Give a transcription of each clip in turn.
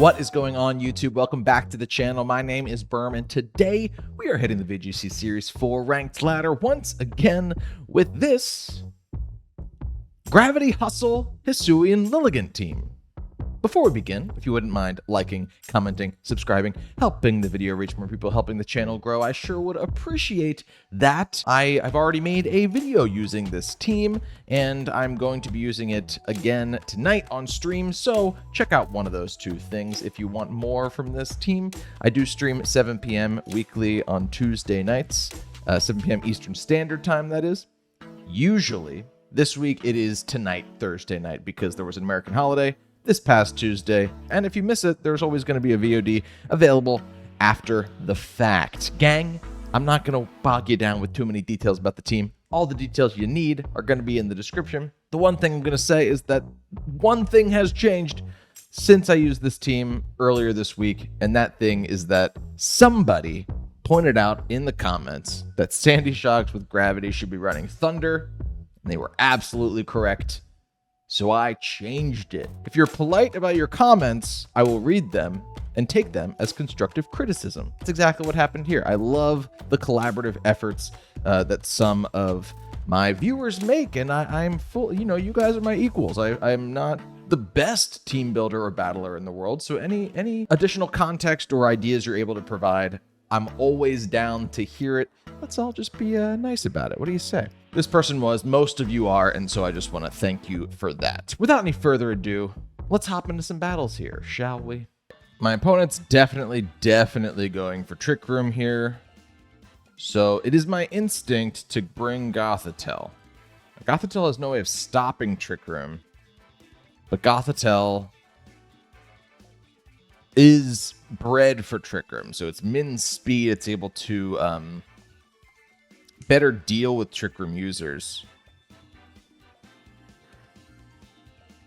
What is going on, YouTube? Welcome back to the channel. My name is Berm, and today we are hitting the VGC Series 4 Ranked Ladder once again with this Gravity Hustle Hisuian Lilligant team. Before we begin, if you wouldn't mind liking, commenting, subscribing, helping the video reach more people, helping the channel grow, I sure would appreciate that. I've already made a video using this team, and I'm going to be using it again tonight on stream, so check out one of those two things if you want more from this team. I do stream at 7 p.m. weekly on Tuesday nights, 7 p.m. Eastern Standard Time, that is. Usually, this week it is tonight, Thursday night, because there was an American holiday this past Tuesday, and if you miss it, there's always going to be a VOD available after the fact. Gang, I'm not going to bog you down with too many details about the team. All the details you need are going to be in the description. The one thing I'm going to say is that one thing has changed since I used this team earlier this week, and that thing is that somebody pointed out in the comments that Sandy Shocks with Gravity should be running Thunder, and they were absolutely correct. So I changed it. If you're polite about your comments, I will read them and take them as constructive criticism. That's exactly what happened here. I love the collaborative efforts that some of my viewers make, and I'm full, you guys are my equals. I'm not the best team builder or battler in the world, so any additional context or ideas you're able to provide, I'm always down to hear it. Let's all just be nice about it. What do you say? This person was, most of you are, and so I just want to thank you for that. Without any further ado, let's hop into some battles here, shall we? My opponent's definitely going for Trick Room here. So it is my instinct to bring Gothitelle. Gothitelle has no way of stopping Trick Room, but Gothitelle is bred for Trick Room, so it's min speed. It's able to better deal with Trick Room users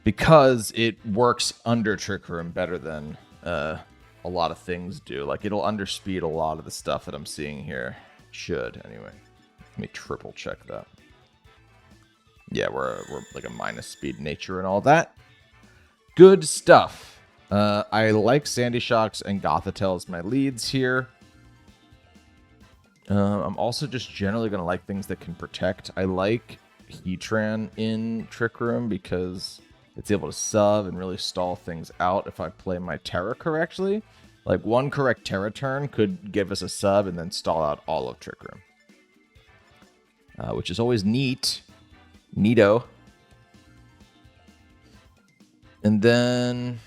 because it works under Trick Room better than a lot of things do. Like, it'll underspeed a lot of the stuff that I'm seeing here. Should, anyway. Let me triple check that. Yeah, we're like a minus speed nature and all that. Good stuff. I like Sandy Shocks and Gothitelle as my leads here. I'm also just generally going to like things that can protect. I like Heatran in Trick Room because it's able to sub and really stall things out if I play my Tera correctly. Like, one correct Tera turn could give us a sub and then stall out all of Trick Room. Which is always neat. Neato. And then...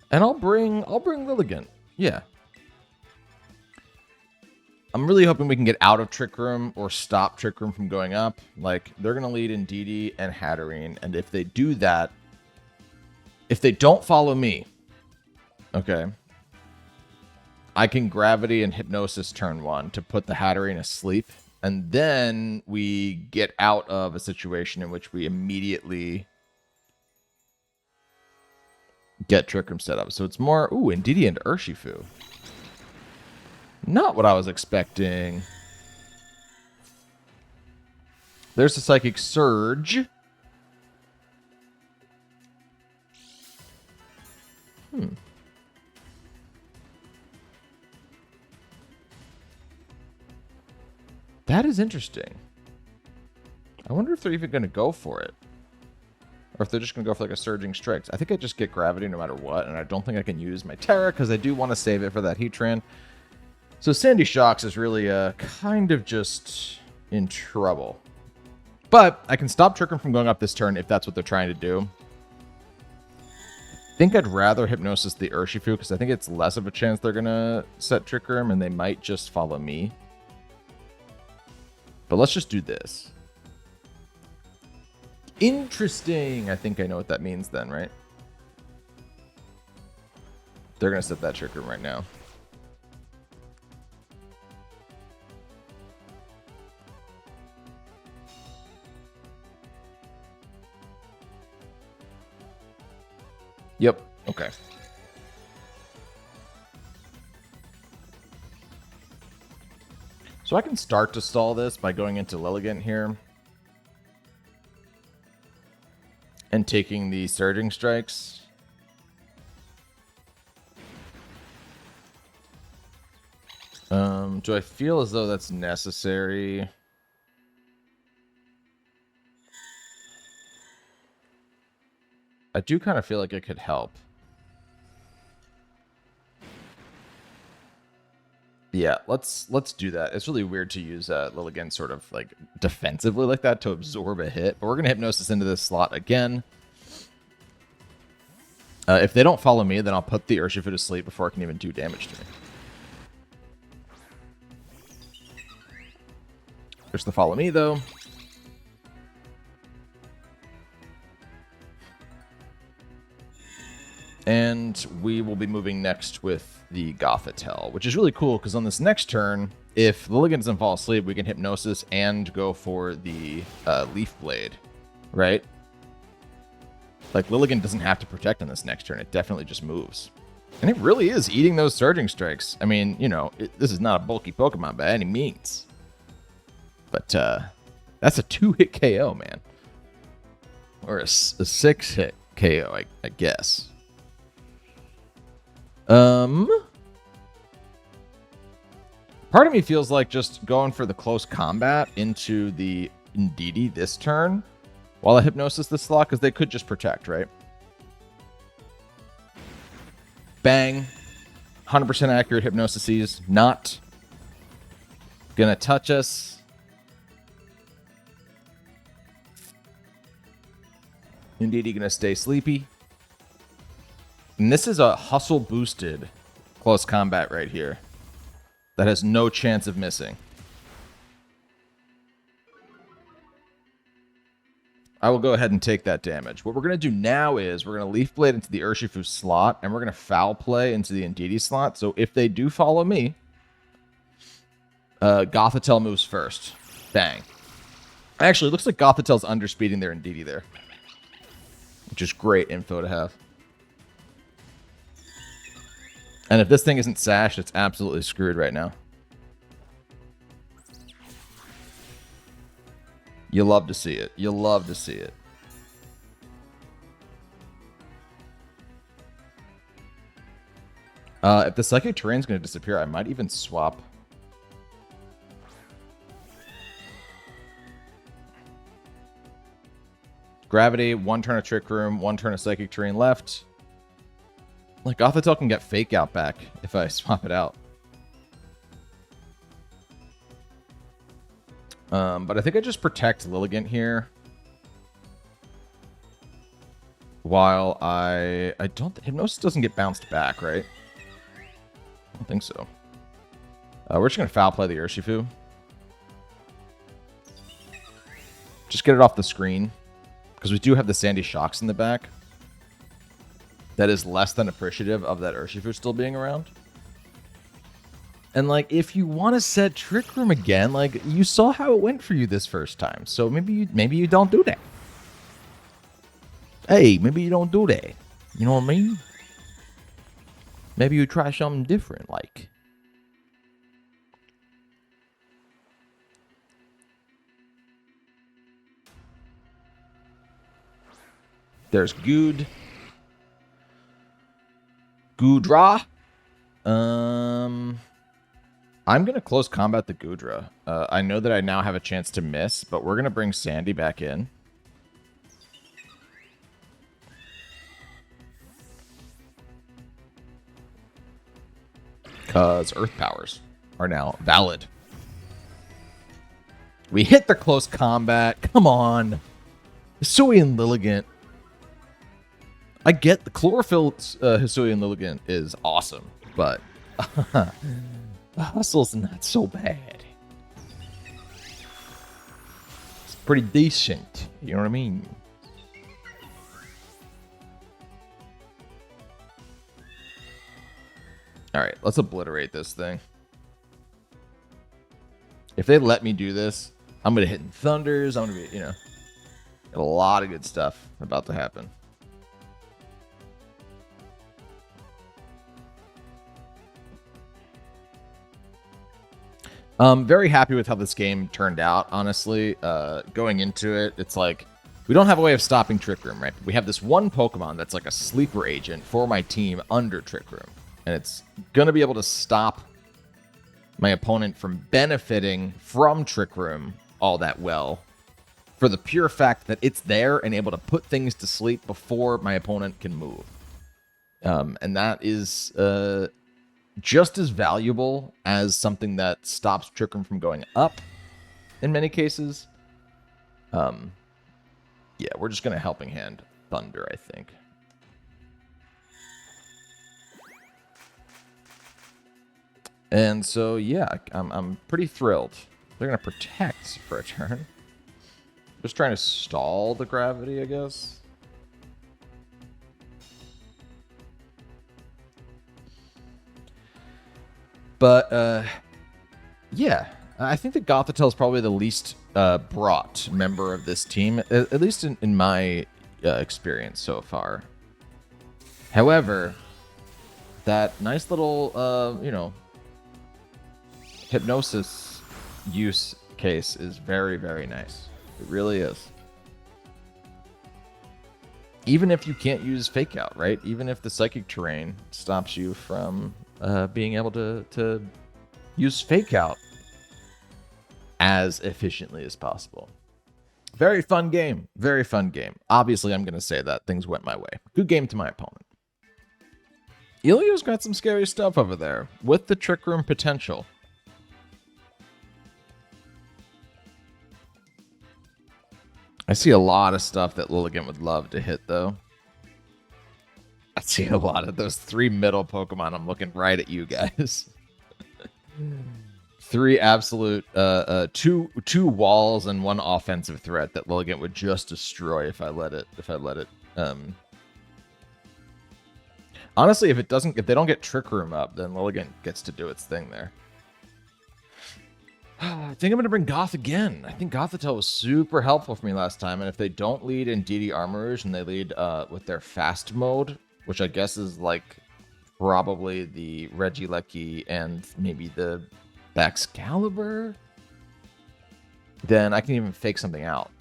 And I'll bring Lilligant. Yeah. I'm really hoping we can get out of Trick Room or stop Trick Room from going up. Like, they're going to lead in DD and Hatterene. And if they do that, if they don't follow me, okay, I can Gravity and Hypnosis turn 1 to put the Hatterene asleep. And then we get out of a situation in which we immediately get Trick Room set up. So it's more, ooh, Indeedee and Urshifu. Not what I was expecting. There's the Psychic Surge. That is interesting. I wonder if they're even going to go for it. Or if they're just going to go for like a Surging Strikes. I think I just get Gravity no matter what, and I don't think I can use my Tera because I do want to save it for that Heatran. So Sandy Shocks is really kind of just in trouble. But I can stop Trick Room from going up this turn if that's what they're trying to do. I think I'd rather Hypnosis the Urshifu because I think it's less of a chance they're going to set Trick Room and they might just follow me. But let's just do this. Interesting. I think I know what that means then, right? They're going to set that Trick Room right now. Yep. Okay. So I can start to stall this by going into Lilligant here. And taking the Surging Strikes. Do I feel as though that's necessary? I do kind of feel like it could help. Yeah, let's do that. It's really weird to use Lilligant sort of like defensively like that to absorb a hit, but we're gonna Hypnosis into this slot again. If they don't follow me, then I'll put the Urshifu to sleep before it can even do damage to me. There's the follow me though. And we will be moving next with the Gothitelle, which is really cool because on this next turn, if Lilligant doesn't fall asleep, we can Hypnosis and go for the Leaf Blade, right? Like, Lilligant doesn't have to protect on this next turn. It definitely just moves. And it really is eating those Surging Strikes. I mean, you know, this is not a bulky Pokemon by any means. But that's a 2-hit KO, man. Or a 6-hit KO, I guess. Part of me feels like just going for the close combat into the Indeedee this turn while I Hypnosis this slot, because they could just protect, right? Bang. 100% accurate Hypnoses. Not gonna touch us. Indeedee gonna stay sleepy. And this is a hustle boosted close combat right here that has no chance of missing. I will go ahead and take that damage. What we're going to do now is we're going to Leaf Blade into the Urshifu slot, and we're going to Foul Play into the Indeedee slot. So if they do follow me, Gothitelle moves first. Bang. Actually, it looks like Gothitelle's underspeeding their Indeedee there, which is great info to have. And if this thing isn't sashed, it's absolutely screwed right now. You love to see it. You love to see it. If the Psychic Terrain's going to disappear, I might even swap. Gravity, 1 turn of Trick Room, 1 turn of Psychic Terrain left. Like, Gothitelle can get Fake Out back if I swap it out. But I think I just protect Lilligant here. While I don't... Hypnosis doesn't get bounced back, right? I don't think so. We're just going to Foul Play the Urshifu. Just get it off the screen. Because we do have the Sandy Shocks in the back. That is less than appreciative of that Urshifu still being around. And, like, if you want to set Trick Room again, like, you saw how it went for you this first time. So maybe you don't do that. Hey, maybe you don't do that. You know what I mean? Maybe you try something different, like. There's Good. Goodra. I'm going to close combat the Goodra. I know that I now have a chance to miss, but we're going to bring Sandy back in. Because Earth powers are now valid. We hit the close combat. Come on. Hisuian Lilligant. I get the Chlorophyll Hisuian Lilligant is awesome, but the hustle's not so bad. It's pretty decent. You know what I mean? All right, let's obliterate this thing. If they let me do this, I'm going to hit in Thunders. I'm going to be, you know, a lot of good stuff about to happen. Very happy with how this game turned out, honestly. Going into it, it's like, We don't have a way of stopping Trick Room, right? We have this one Pokemon that's like a sleeper agent for my team under Trick Room. And it's going to be able to stop my opponent from benefiting from Trick Room all that well for the pure fact that it's there and able to put things to sleep before my opponent can move. And that is just as valuable as something that stops Trick Room from going up in many cases. Yeah, we're just going to Helping Hand Thunder, I think. And so, yeah, I'm pretty thrilled. They're going to Protect for a turn. Just trying to stall the Gravity, I guess. But, yeah, I think that Gothitelle is probably the least brought member of this team, at least in my experience so far. However, that nice little, you know, Hypnosis use case is very, very nice. It really is. Even if you can't use Fake Out, right? Even if the Psychic Terrain stops you from being able to use Fake Out as efficiently as possible. Very fun game. Very fun game. Obviously, I'm going to say that things went my way. Good game to my opponent. Ilio's got some scary stuff over there with the Trick Room potential. I see a lot of stuff that Lilligant would love to hit, though. I see a lot of those 3 middle Pokemon. I'm looking right at you guys. 3 absolute, two walls and 1 offensive threat that Lilligant would just destroy if I let it. Honestly, if they don't get Trick Room up, then Lilligant gets to do its thing there. I think I'm going to bring Goth again. I think Gothitelle was super helpful for me last time, and if they don't lead in DD Armorage and they lead with their fast mode, which I guess is like probably the Regieleki and maybe the Baxcalibur, then I can even fake something out.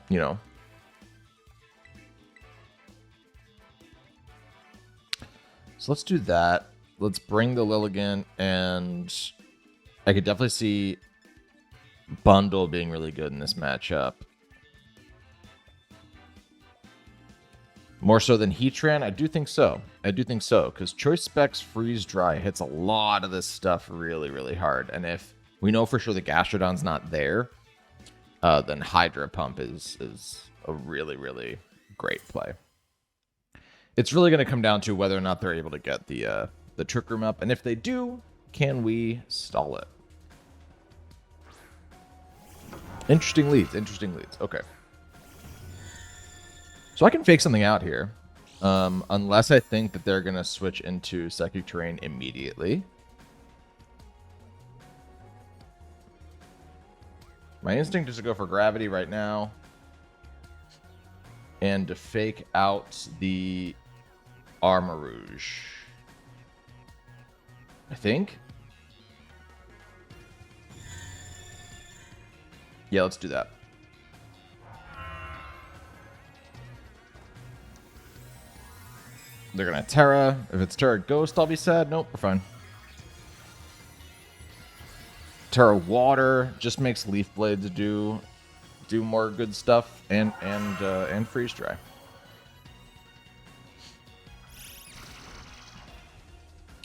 You know? So let's do that. Let's bring the Lilligant, and I could definitely see Bundle being really good in this matchup. More so than Heatran? I do think so. I do think so, because Choice Specs Freeze Dry hits a lot of this stuff really, really hard. And if we know for sure the Gastrodon's not there, then Hydro Pump is a really, really great play. It's really going to come down to whether or not they're able to get the Trick Room up. And if they do, can we stall it? Interesting leads. Interesting leads. Okay. So I can fake something out here. Unless I think that they're going to switch into Psychic Terrain immediately. My instinct is to go for Gravity right now. And to fake out the Armourouge. I think. Yeah, let's do that. They're going to Tera. If it's Tera Ghost, I'll be sad. Nope, we're fine. Tera Water just makes Leaf Blades do more good stuff, and Freeze Dry.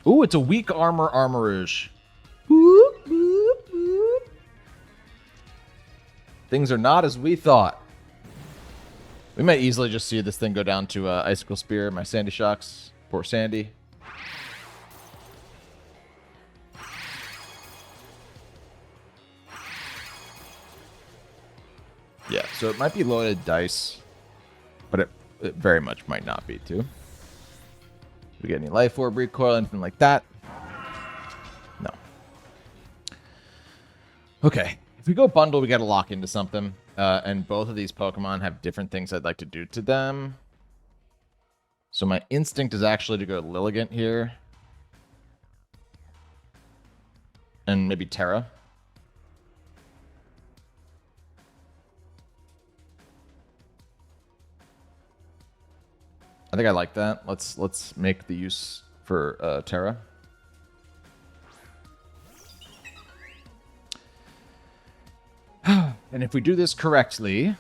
Ooh, it's a weak armor Armourouge. Boop, boop, boop. Things are not as we thought. We might easily just see this thing go down to Icicle Spear, my Sandy Shocks. Poor Sandy. Yeah, so it might be loaded dice, but it very much might not be, too. We get any Life Orb recoil, anything like that? No. Okay. If we go Bundle, we got to lock into something. And both of these Pokemon have different things I'd like to do to them. So my instinct is actually to go Lilligant here. And maybe Tera. I think I like that. Let's make the use for Tera. And if we do this correctly,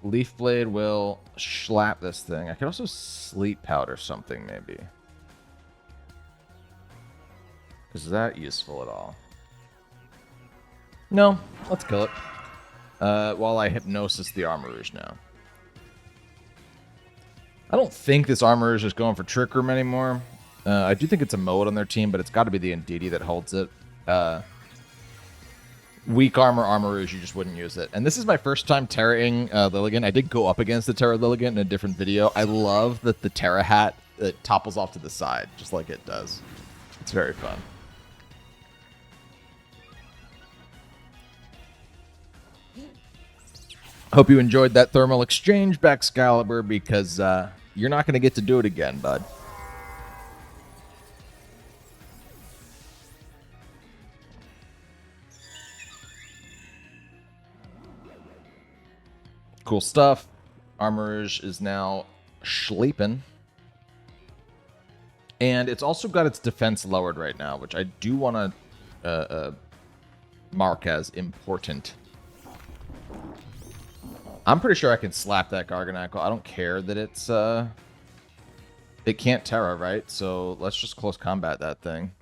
Leaf Blade will slap this thing. I could also Sleep Powder something, maybe. Is that useful at all? No, let's kill it. While I Hypnosis the Armourouge now. I don't think this Armourouge is going for Trick Room anymore. I do think it's a mode on their team, but it's got to be the Indeedee that holds it. Weak armor Armourouge, you just wouldn't use it. And this is my first time Terra-ing Lilligant. I did go up against the Tera Lilligant in a different video. I love that the Tera hat topples off to the side, just like it does. It's very fun. Hope you enjoyed that thermal exchange back, Excalibur, because you're not going to get to do it again, bud. Cool stuff. Armourouge is now sleeping. And it's also got its defense lowered right now, which I do want to mark as important. I'm pretty sure I can slap that Garganacl. I don't care that it's it can't Tera, right? So let's just close combat that thing.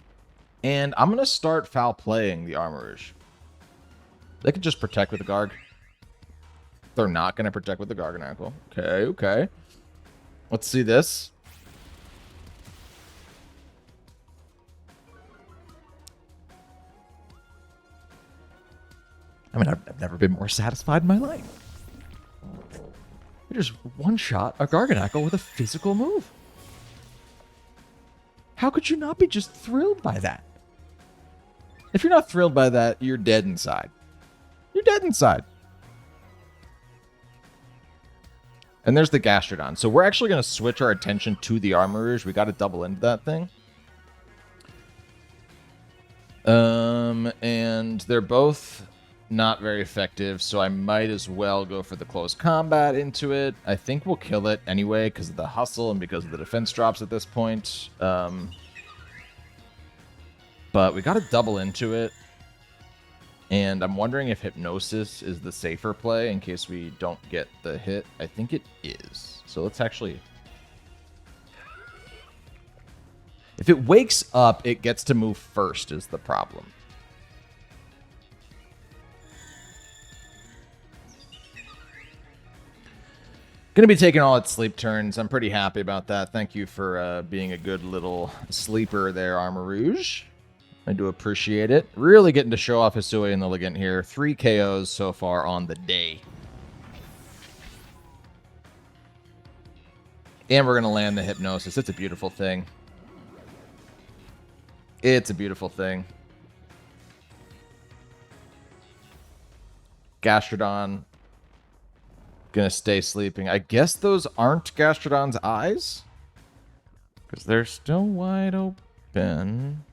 And I'm gonna start foul playing the Armourouge. They can just protect with the Garg. They're not gonna protect with the Garganacl. Okay, okay. Let's see this. I mean, I've never been more satisfied in my life. You just one-shot a Garganacl with a physical move. How could you not be just thrilled by that? If you're not thrilled by that, you're dead inside. You're dead inside. And there's the Gastrodon. So we're actually going to switch our attention to the Armourouge. We got to double into that thing. And they're both not very effective, so I might as well go for the close combat into it. I think we'll kill it anyway because of the hustle and because of the defense drops at this point. But we got to double into it. And I'm wondering if Hypnosis is the safer play in case we don't get the hit. I think it is. So let's actually... If it wakes up, it gets to move first is the problem. Going to be taking all its sleep turns. I'm pretty happy about that. Thank you for being a good little sleeper there, Armourouge. I do appreciate it. Really getting to show off Hisuian and Lilligant here. 3 KOs so far on the day. And we're going to land the Hypnosis. It's a beautiful thing. It's a beautiful thing. Gastrodon gonna stay sleeping. I guess those aren't Gastrodon's eyes, because they're still wide open.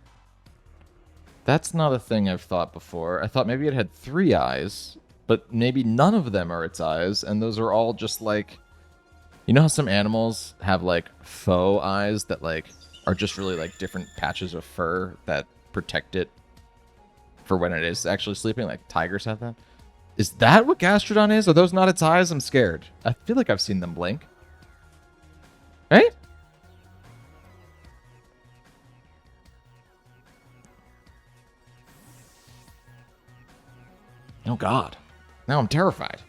That's not a thing I've thought before. I thought maybe it had 3 eyes, but maybe none of them are its eyes, and those are all just like... You know how some animals have like faux eyes that like are just really like different patches of fur that protect it for when it is actually sleeping? Like tigers have that. Is that what Gastrodon is? Are those not its eyes? I'm scared. I feel like I've seen them blink. Right? Oh god. Now I'm terrified.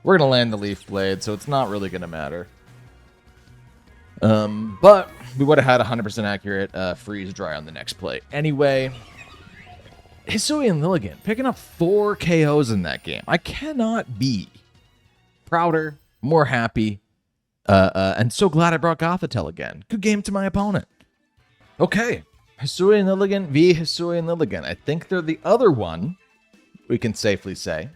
We're going to land the Leaf Blade, so it's not really going to matter. But we would have had 100% accurate freeze dry on the next play. Anyway... Hisuian and Lilligant picking up 4 KOs in that game. I cannot be prouder, more happy, and so glad I brought Gothitelle again. Good game to my opponent. Okay, Hisuian and Lilligant v Hisuian and Lilligant. I think they're the other one, we can safely say.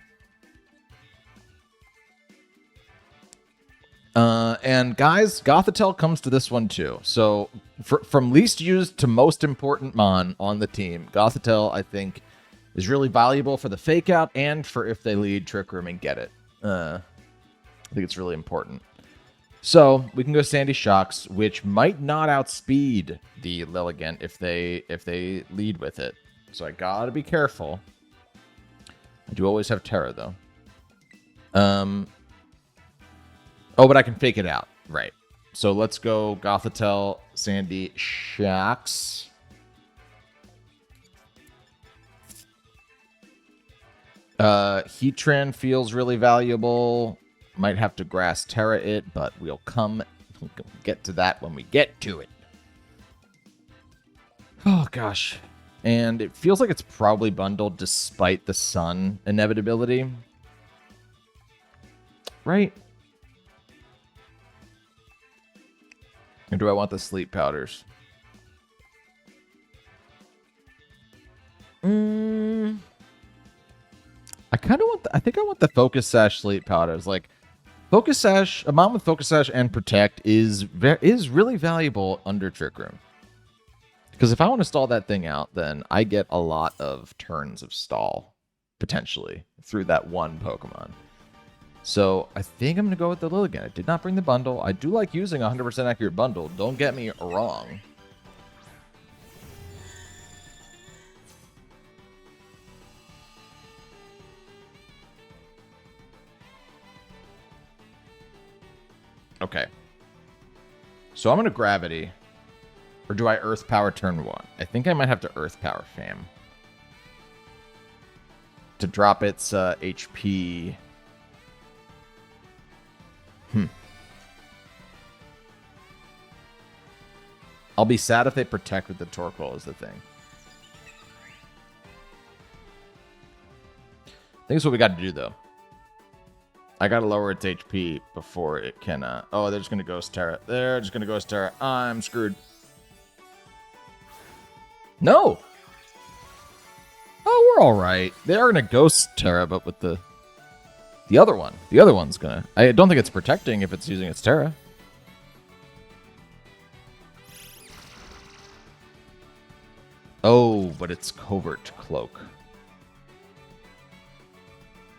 And guys, Gothitelle comes to this one too. So from least used to most important Mon on the team, Gothitelle, I think, is really valuable for the fake out and for if they lead Trick Room and get it. I think it's really important. So we can go Sandy Shocks, which might not outspeed the Lilligant if they lead with it. So I gotta be careful. I do always have Tera though. Oh, but I can fake it out, right? So let's go Gothitelle, Sandy Shocks. Heatran feels really valuable. Might have to Grass Tera it, but we'll get to that when we get to it. Oh, gosh. And it feels like it's probably bundled despite the sun inevitability. Right? Or do I want the sleep powders? I kind of want I think I want the Focus Sash sleep powders. Like, Focus Sash, a mom with Focus Sash and Protect is really valuable under Trick Room. Because if I want to stall that thing out, then I get a lot of turns of stall, potentially, through that one Pokemon. So I think I'm going to go with the Lilligant. I did not bring the bundle. I do like using a 100% accurate bundle. Don't get me wrong. Okay. So I'm going to Gravity. Or do I Earth Power turn 1? I think I might have to Earth Power Fam. To drop its HP. I'll be sad if they Protect with the Torkoal is the thing. I think that's what we got to do, though. I got to lower its HP before it can... Oh, they're just going to Ghost Tera. They're just going to Ghost Tera. I'm screwed. No! Oh, we're all right. They are going to Ghost Tera, but with the other one. The other one's going to... I don't think it's protecting if it's using its Tera. Oh, but it's Covert Cloak.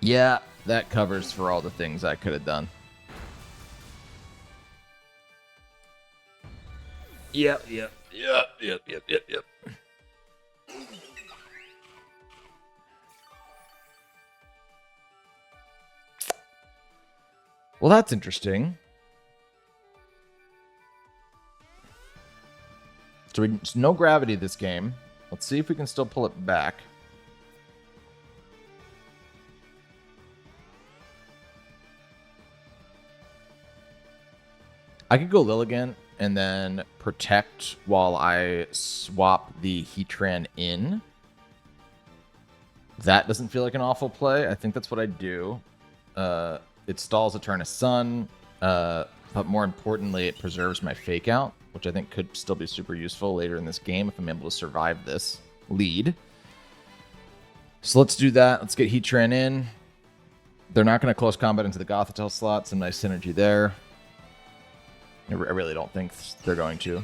Yeah, that covers for all the things I could have done. Yep. Well, that's interesting. So no gravity this game. Let's see if we can still pull it back. I could go Lilligant and then Protect while I swap the Heatran in. That doesn't feel like an awful play. I think that's what I do. It stalls a turn of Sun, but more importantly, it preserves my Fake Out, which I think could still be super useful later in this game if I'm able to survive this lead. So let's do that. Let's get Heatran in. They're not going to close combat into the Gothitelle slot. Some nice synergy there. I really don't think they're going to.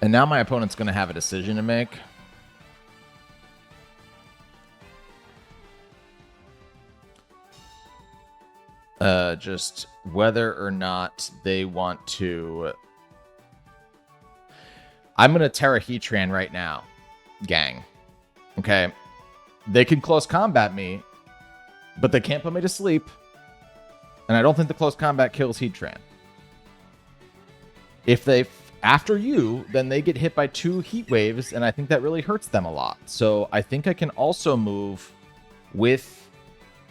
And now my opponent's going to have a decision to make. Just whether or not they want to... I'm going to Tera Heatran right now, gang. Okay? They can close combat me, but they can't put me to sleep. And I don't think the close combat kills Heatran. If they... After you, then they get hit by 2 heat waves, and I think that really hurts them a lot. So I think I can also move with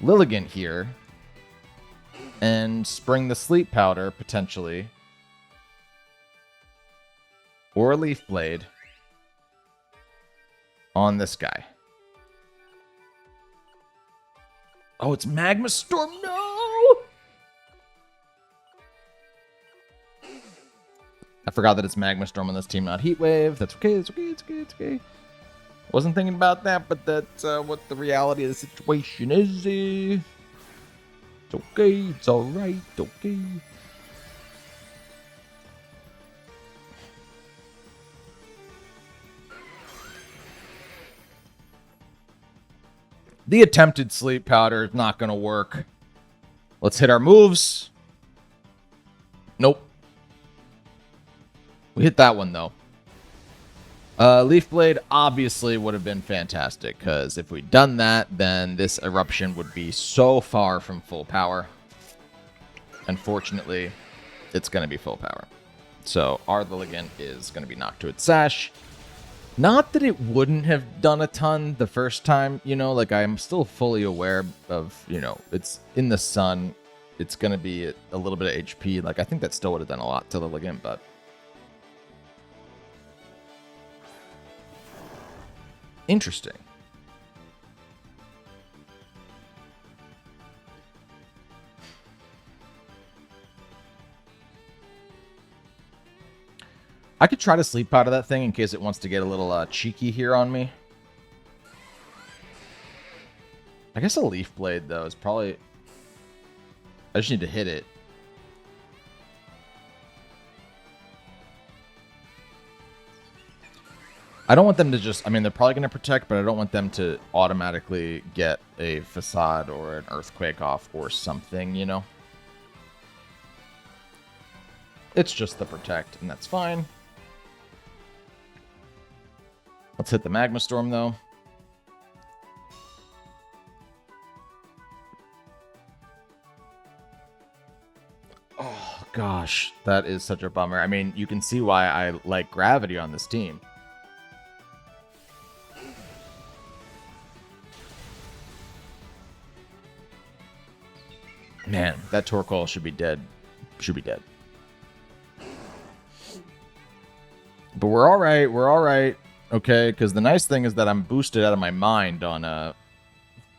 Lilligant here and spring the Sleep Powder, potentially. Or a Leaf Blade on this guy. Oh, it's Magma Storm. No! I forgot that it's Magma Storm on this team, not Heat Wave. That's okay. It's okay. It's okay. It's okay. Wasn't thinking about that, but that's what the reality of the situation is. It's okay. It's all right. Okay. The attempted sleep powder is not going to work. Let's hit our moves. Nope. We hit that one, though. Leaf Blade obviously would have been fantastic, because if we'd done that, then this eruption would be so far from full power. Unfortunately, it's going to be full power. So our Lilligant is going to be knocked to its sash. Not that it wouldn't have done a ton the first time, you know, like I'm still fully aware of, you know, it's in the sun. It's going to be a little bit of HP. Like I think that still would have done a lot to Lilligant, but interesting. I could try to sleep out of that thing in case it wants to get a little cheeky here on me. I guess a Leaf Blade, though, is probably... I just need to hit it. I don't want them to just... I mean, they're probably going to protect, but I don't want them to automatically get a Facade or an Earthquake off or something, you know? It's just the protect, and that's fine. Let's hit the Magma Storm, though. Oh, gosh. That is such a bummer. I mean, you can see why I like Gravity on this team. Man, that Torkoal should be dead. Should be dead. But we're all right. We're all right. Okay, because the nice thing is that I'm boosted out of my mind on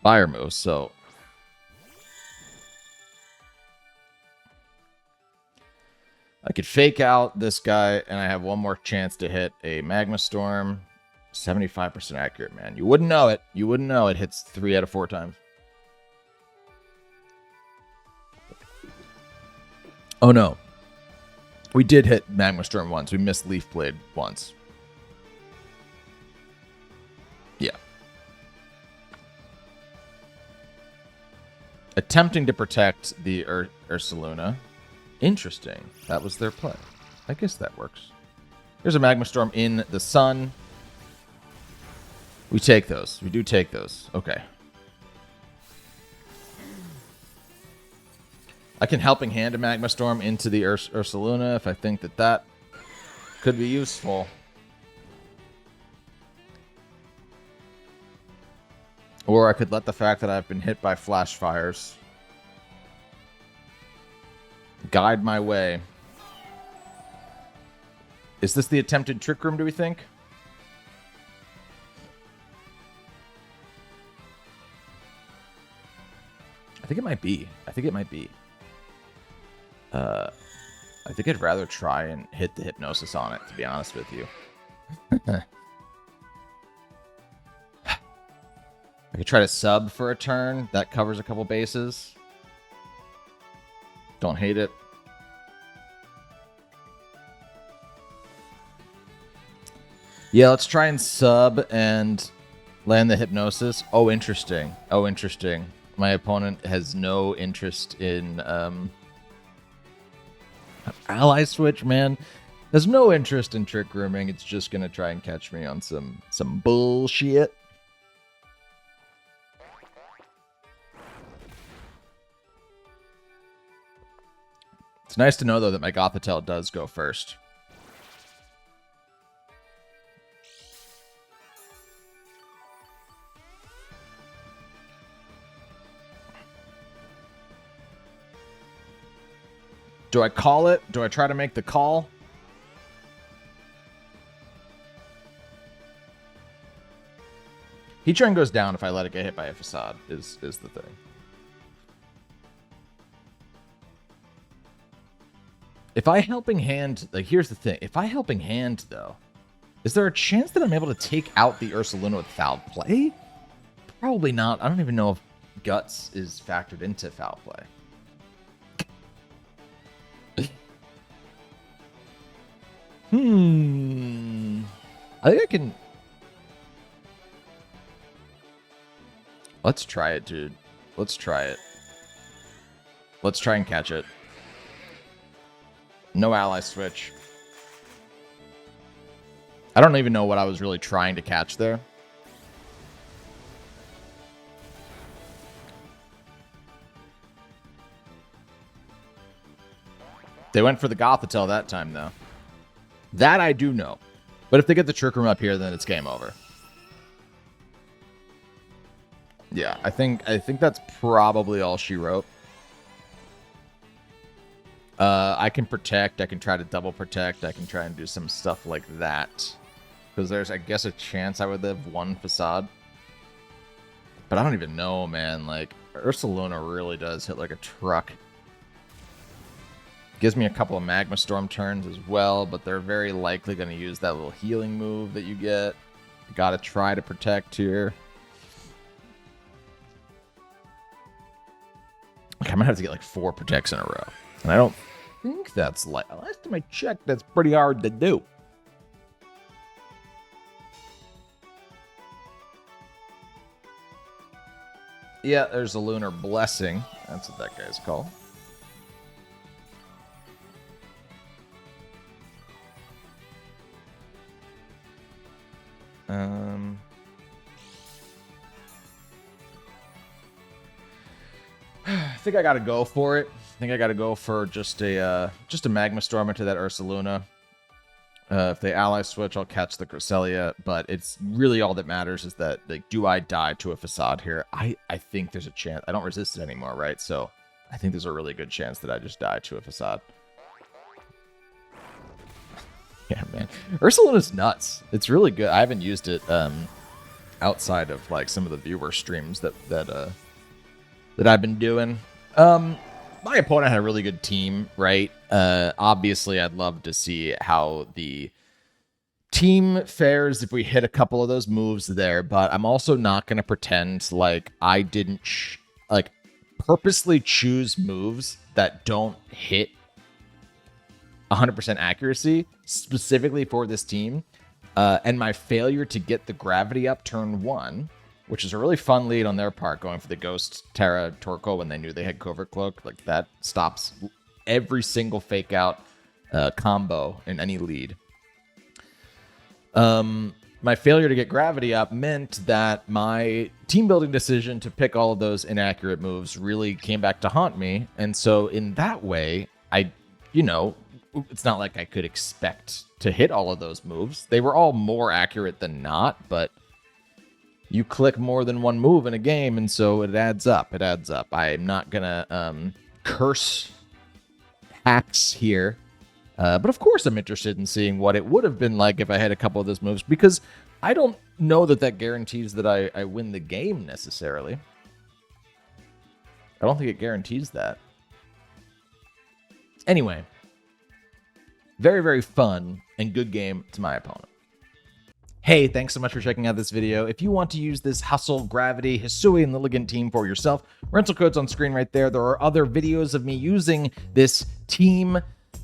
Fire Moose, so... I could fake out this guy, and I have one more chance to hit a Magma Storm. 75% accurate, man. You wouldn't know it. You wouldn't know it hits 3 out of 4 times. Oh, no. We did hit Magma Storm once. We missed Leaf Blade once. Yeah. Attempting to protect the Ursaluna. Interesting. That was their play. I guess that works. There's a Magma Storm in the sun. We take those. We do take those. Okay. I can Helping Hand a Magma Storm into the Ursaluna if I think that that could be useful. Or I could let the fact that I've been hit by Flash Fires guide my way. Is this the attempted Trick Room, do we think? I think it might be. I think it might be. I think I'd rather try and hit the Hypnosis on it, to be honest with you. I could try to sub for a turn. That covers a couple bases. Don't hate it. Yeah, let's try and sub and land the Hypnosis. Oh, interesting. Oh, interesting. My opponent has no interest in ally switch, man. There's no interest in Trick Rooming. It's just gonna try and catch me on some bullshit. It's nice to know, though, that my Gothitelle does go first. Do I call it? Do I try to make the call? Heatran goes down if I let it get hit by a Facade, is the thing. If I Helping Hand, like, here's the thing. If I Helping Hand, though, is there a chance that I'm able to take out the Ursaluna with Foul Play? Probably not. I don't even know if Guts is factored into Foul Play. I think I can... Let's try it, dude. Let's try it. Let's try and catch it. No ally switch. I don't even know what I was really trying to catch there. They went for the Gothitelle that time, though. That I do know. But if they get the Trick Room up here, then it's game over. Yeah, I think that's probably all she wrote. I can protect. I can try to double protect. I can try and do some stuff like that. Because there's, I guess, a chance I would live one Facade. But I don't even know, man. Like, Ursaluna really does hit like a truck. Gives me a couple of Magma Storm turns as well, but they're very likely going to use that little healing move that you get. Got to try to protect here. Like, I might have to get like 4 protects in a row. And I don't think that's like... Last time I checked, that's pretty hard to do. Yeah, there's a Lunar Blessing. That's what that guy's called. I think I gotta go for it. I think I gotta go for just a Magma Storm into that Ursaluna. If they ally switch, I'll catch the Cresselia, but it's really all that matters is that, like, do I die to a Facade here? I think there's a chance. I don't resist it anymore, right? So I think there's a really good chance that I just die to a Facade. Yeah, man. Ursaluna's nuts. It's really good. I haven't used it outside of like some of the viewer streams that I've been doing. My opponent had a really good team, right? Obviously, I'd love to see how the team fares if we hit a couple of those moves there, but I'm also not going to pretend like I didn't purposely choose moves that don't hit 100% accuracy specifically for this team. And my failure to get the gravity up turn 1, which is a really fun lead on their part, going for the Ghost Tera Torkoal when they knew they had Covert Cloak. Like, that stops every single fake out combo in any lead. My failure to get gravity up meant that my team building decision to pick all of those inaccurate moves really came back to haunt me. And so in that way, it's not like I could expect to hit all of those moves. They were all more accurate than not, but you click more than one move in a game, and so it adds up. It adds up. I'm not going to curse hacks here. But of course I'm interested in seeing what it would have been like if I had a couple of those moves, because I don't know that guarantees that I win the game necessarily. I don't think it guarantees that. Anyway, very, very fun and good game to my opponent. Hey, thanks so much for checking out this video. If you want to use this Hustle, Gravity, Hisuian, Lilligant team for yourself, rental code's on screen right there. There are other videos of me using this team.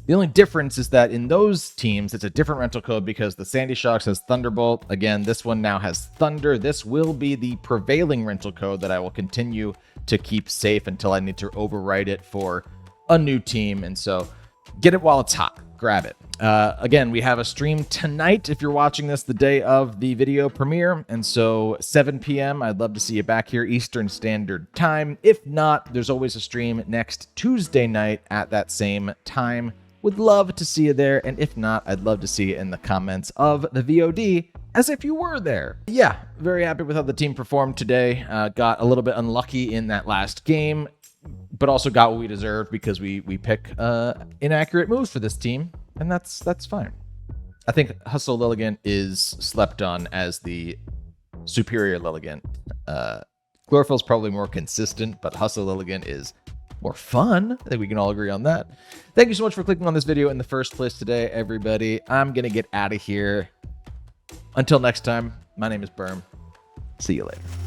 The only difference is that in those teams, it's a different rental code because the Sandy Shocks has Thunderbolt. Again, this one now has Thunder. This will be the prevailing rental code that I will continue to keep safe until I need to overwrite it for a new team. And so get it while it's hot. Grab it. Again, we have a stream tonight if you're watching this the day of the video premiere. And so 7 p.m. I'd love to see you back here Eastern Standard Time. If not, there's always a stream next Tuesday night at that same time. Would love to see you there. And if not, I'd love to see you in the comments of the VOD as if you were there. Yeah, very happy with how the team performed today. Got a little bit unlucky in that last game, but also got what we deserved because we pick inaccurate moves for this team, and that's fine. I think Hustle Lilligant is slept on as the superior Lilligant. Chlorophyll's probably more consistent, but Hustle Lilligant is more fun. I think we can all agree on that. Thank you so much for clicking on this video in the first place today, everybody. I'm gonna get out of here. Until next time, my name is Berm. See you later.